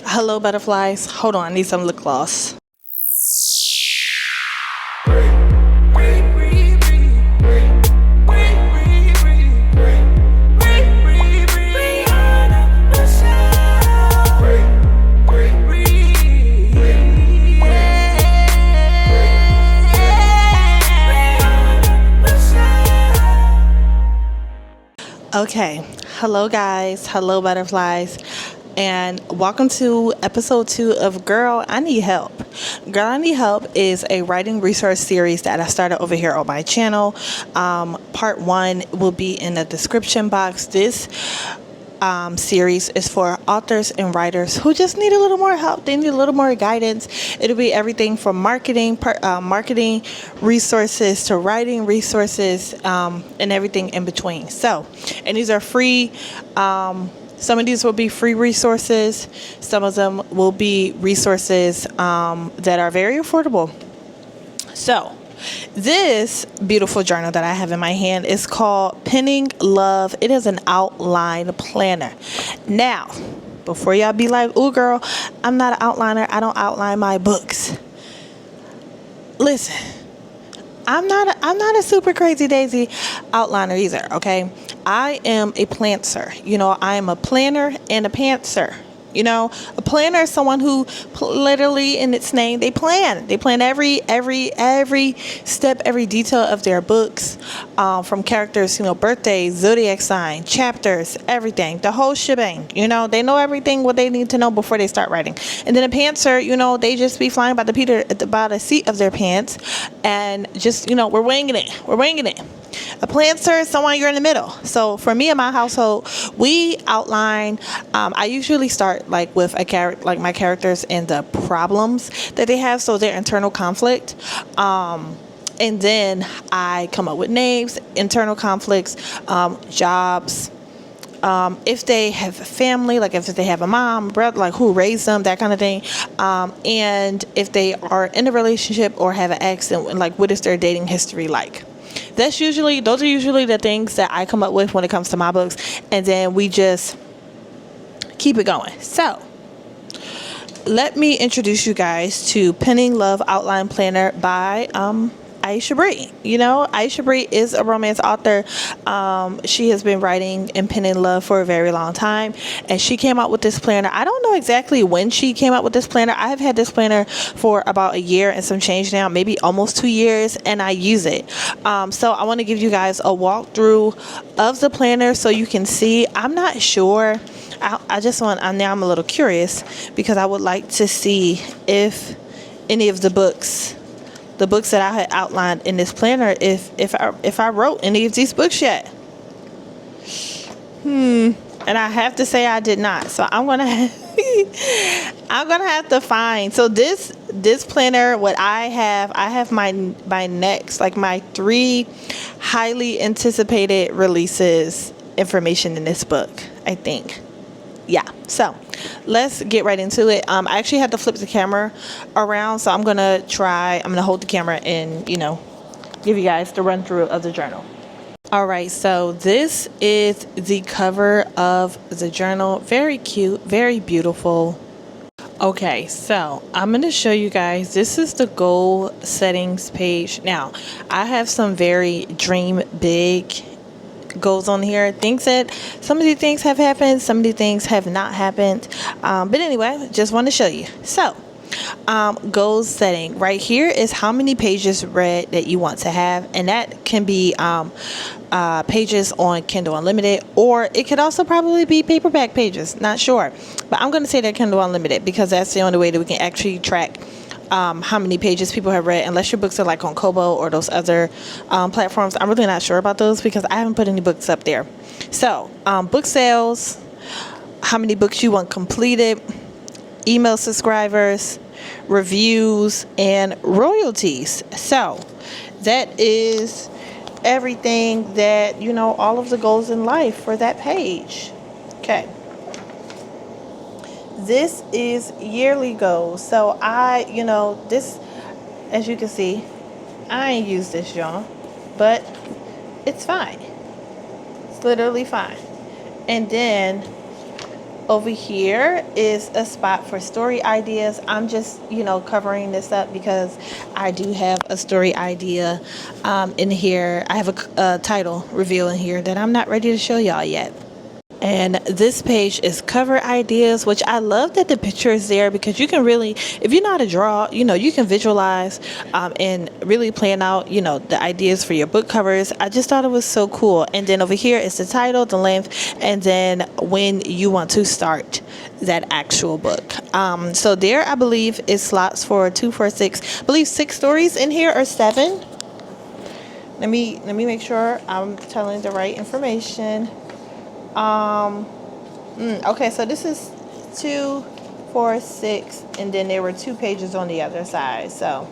Hello, butterflies. Hold on, I need some lip gloss. Okay, hello guys, hello butterflies, and welcome to episode 2 of Girl, I Need Help. Girl, I Need Help is a writing resource series that I started over here on my channel. Part 1 will be in the description box. This series is for authors and writers who just need a little more help. They need a little more guidance. It'll be everything from marketing resources to writing resources, and everything in between. So, and these are free. Some of these will be free resources. Some of them will be resources that are very affordable. So, this beautiful journal that I have in my hand is called Penning Love. It is an outline planner. Now, before y'all be like, "Ooh, girl, I'm not an outliner. I don't outline my books." Listen, I'm not a super crazy daisy outliner either. Okay, I am a plantser. I am a planner and a pantser. A planner is someone who literally, in its name, they plan. They plan every step, every detail of their books, from characters, birthdays, zodiac sign, chapters, everything, the whole shebang. They know everything what they need to know before they start writing. And then a pantser, they just be flying by the seat of their pants, and just we're winging it. A plantser is someone you're in the middle. So for me and my household, we outline. I usually start with a character, like my characters and the problems that they have, so their internal conflict. And then I come up with names, internal conflicts, jobs. If they have a family, like if they have a mom, brother, like who raised them, that kind of thing. And if they are in a relationship or have an ex, and like what is their dating history like? Those are usually the things that I come up with when it comes to my books, and then we just keep it going. So let me introduce you guys to Penning Love Outline Planner by Aisha Bree. Aisha Bree is a romance author. She has been writing and penning love for a very long time, and she came out with this planner. I don't know exactly when she came out with this planner. I have had this planner for about a year and some change now, maybe almost 2 years, and I use it. So I want to give you guys a walkthrough of the planner so you can see. I'm not sure. Now I'm a little curious because I would like to see if any of the books that I had outlined in this planner, if I wrote any of these books yet. And I have to say I did not. So I'm gonna have to find. So this planner, what I have my next, like my 3 highly anticipated releases information in this book, I think. Yeah, so let's get right into it. I actually had to flip the camera around, so I'm gonna hold the camera and give you guys the run through of the journal. All right, so this is the cover of the journal. Very cute, very beautiful. Okay, so I'm going to show you guys. This is the goal settings page. Now, I have some very dream big goes on here. Things that some of these things have happened, some of these things have not happened, but anyway, just want to show you. So goals setting right here is how many pages read that you want to have, and that can be pages on Kindle Unlimited, or it could also probably be paperback pages, not sure, but I'm going to say they're Kindle Unlimited because that's the only way that we can actually track how many pages people have read, unless your books are like on Kobo or those other platforms. I'm really not sure about those because I haven't put any books up there. So book sales, how many books you want completed, email subscribers, reviews, and royalties. So that is everything that, all of the goals in life for that page. Okay. This is yearly goals. So this, as you can see, I ain't used this, y'all, but it's fine. It's literally fine. And then Over here is a spot for story ideas. I'm just, covering this up because I do have a story idea in here. I have a title reveal in here that I'm not ready to show y'all yet. And this page is cover ideas, which I love that the picture is there because you can really, if you know how to draw, you can visualize and really plan out, the ideas for your book covers. I just thought it was so cool. And then over here is the title, the length, and then when you want to start that actual book. So there, I believe, is slots for 2, 4, 6. I believe 6 stories in here, or 7. Let me make sure I'm telling the right information. Okay, so this is 2, 4, 6, and then there were 2 pages on the other side. So,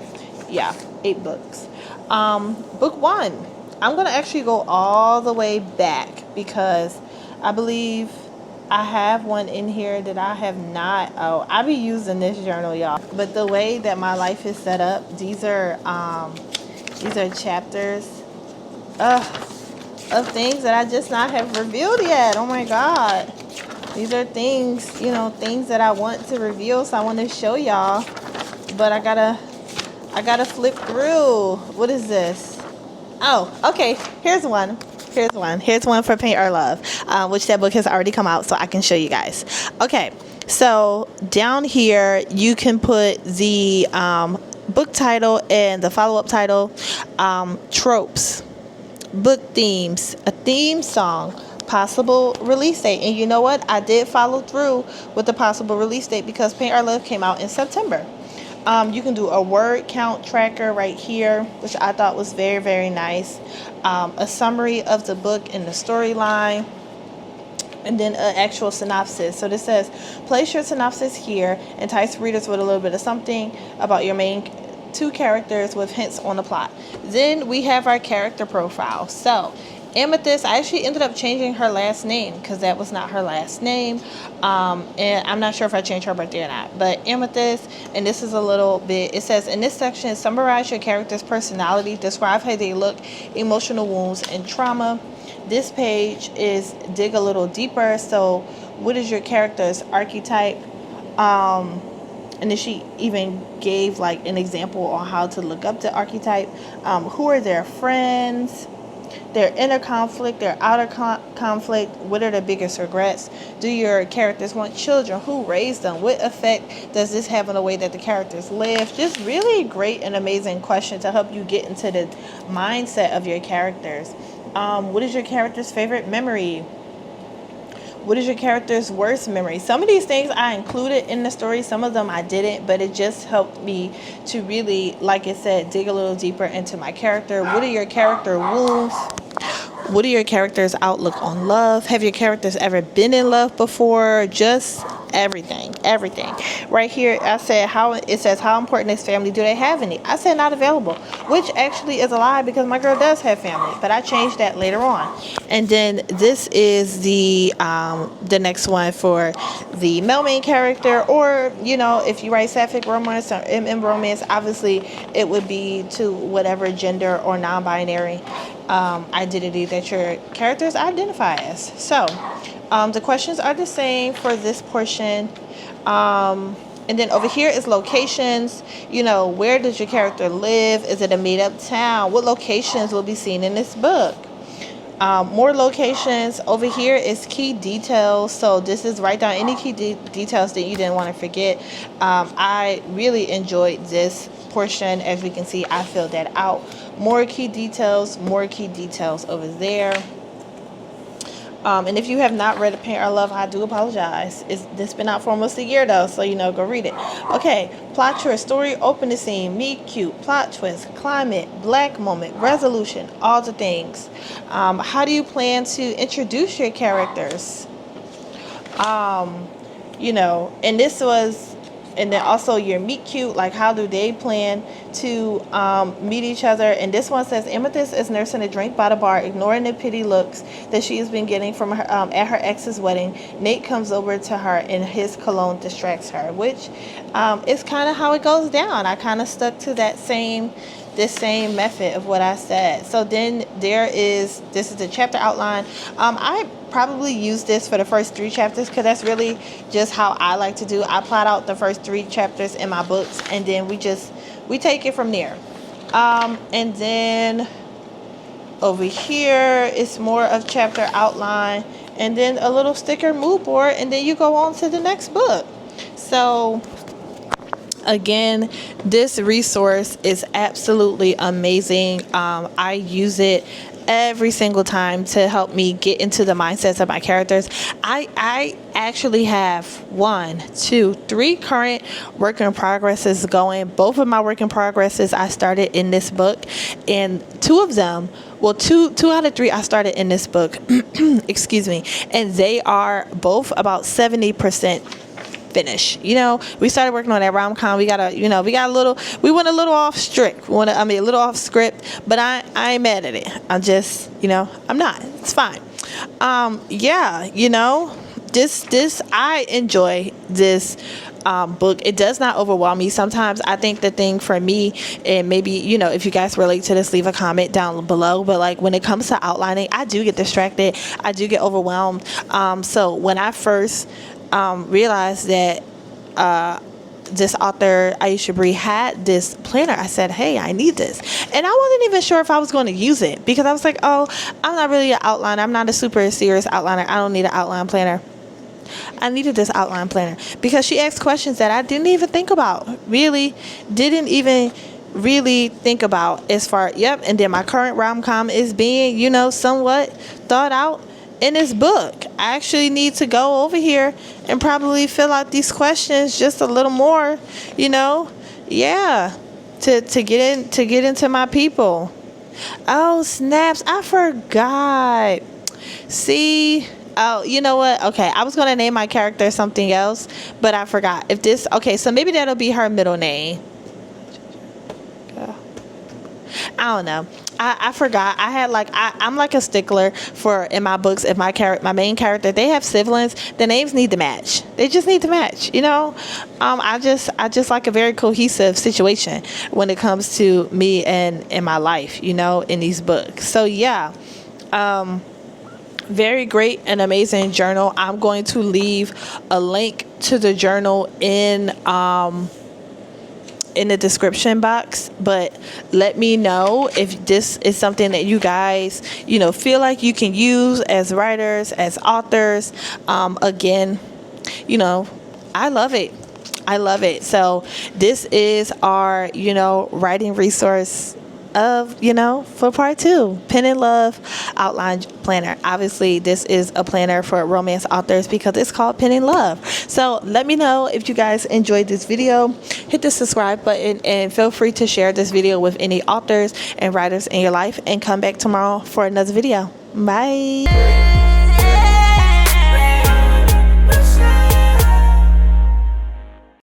yeah, 8 books. Book 1, I'm going to actually go all the way back because I believe I have one in here that I have not. Oh, I be using this journal, y'all. But the way that my life is set up, these are chapters of things that I just not have revealed yet. Oh my God. These are things, things that I want to reveal, so I want to show y'all. But I gotta flip through. What is this? Oh, okay. Here's one for Paint or Love, which that book has already come out, so I can show you guys. Okay, so down here you can put the book title and the follow-up title, tropes, book themes, a theme song, possible release date. And you know what? I did follow through with the possible release date because Paint or Love came out in September. You can do a word count tracker right here, which I thought was very, very nice. A summary of the book and the storyline, and then an actual synopsis. So this says, place your synopsis here, entice readers with a little bit of something about your main 2 characters with hints on the plot. Then we have our character profile. So Amethyst, I actually ended up changing her last name because that was not her last name. And I'm not sure if I changed her birthday or not. But Amethyst, and this is a little bit, it says, in this section, summarize your character's personality, describe how they look, emotional wounds, and trauma. This page is dig a little deeper. So what is your character's archetype? And then she even gave like an example on how to look up the archetype. Who are their friends? Their inner conflict, their outer conflict. What are their biggest regrets? Do your characters want children? Who raised them? What effect does this have on the way that the characters live? Just really great and amazing question to help you get into the mindset of your characters. What is your character's favorite memory? What is your character's worst memory? Some of these things I included in the story. Some of them I didn't, but it just helped me to really, like I said, dig a little deeper into my character. What are your character wounds? What are your character's outlook on love? Have your characters ever been in love before? Just everything. Right here, I said it says how important is family? Do they have any? I said not available, which actually is a lie because my girl does have family, but I changed that later on. And then this is the next one for the male main character, or if you write sapphic romance or MM romance, obviously it would be to whatever gender or non-binary identity that your characters identify as. So the questions are the same for this portion. And then over here is locations. Where does your character live? Is it a made-up town? What locations will be seen in this book? More locations. Over here is key details. So this is write down any key details that you didn't want to forget. I really enjoyed this portion. As we can see, I filled that out. More key details over there. And if you have not read Paint or Love, I do apologize. It's been out for almost a year though, so go read it. Okay, plot your story, open the scene, meet cute, plot twist, climate, black moment, resolution, all the things. How do you plan to introduce your characters? And this was, and then also your meet cute, like how do they plan to meet each other? And this one says, Amethyst is nursing a drink by the bar, ignoring the pity looks that she has been getting from her at her ex's wedding. Nate comes over to her and his cologne distracts her, which is kind of how it goes down. I kind of stuck to this same method of what I said. So then this is the chapter outline. I probably use this for the first 3 chapters, because that's really just how I like to do. I plot out the first 3 chapters in my books, and then we take it from there. And then over here is more of chapter outline, and then a little sticker mood board, and then you go on to the next book. So again, this resource is absolutely amazing. I use it every single time to help me get into the mindsets of my characters. I actually have 1, 2, 3 current work in progresses going. Both of my work in progresses I started in this book, and 2 of them, well, two out of 3 I started in this book, excuse me, and they are both about 70% finish. You know, we started working on that rom-com. We went a little off script. A little off script, but I ain't mad at it. I'm just, I'm not. It's fine. Yeah, this I enjoy this book. It does not overwhelm me. Sometimes I think the thing for me, and maybe, if you guys relate to this, leave a comment down below, but like when it comes to outlining, I do get distracted. I do get overwhelmed. So when I first realized that this author Aisha Bree had this planner, I said, hey, I need this. And I wasn't even sure if I was going to use it, because I was like, oh, I'm not really an outliner. I'm not a super serious outliner. I don't need an outline planner. I needed this outline planner because she asked questions that I didn't even think about. Didn't even really think about as far. Yep. And then my current rom-com is being, somewhat thought out in this book. I actually need to go over here and probably fill out these questions just a little more, yeah, to get into my people. Oh, snaps, I forgot. See, oh, you know what? Okay, I was going to name my character something else, but I forgot. Okay, so maybe that'll be her middle name. I don't know. I forgot. I had I'm like a stickler for, in my books, if my main character, they have siblings, the names need to match. They just need to match, I just like a very cohesive situation when it comes to me and in my life, in these books. So yeah, very great and amazing journal. I'm going to leave a link to the journal in the description box, but let me know if this is something that you guys feel like you can use as writers, as authors. Again, I love it. So this is our writing resource of for part 2, Pen and Love Outline Planner. Obviously this is a planner for romance authors because it's called Pen and Love. So let me know if you guys enjoyed this video. Hit the subscribe button and feel free to share this video with any authors and writers in your life, and come back tomorrow for another video. Bye.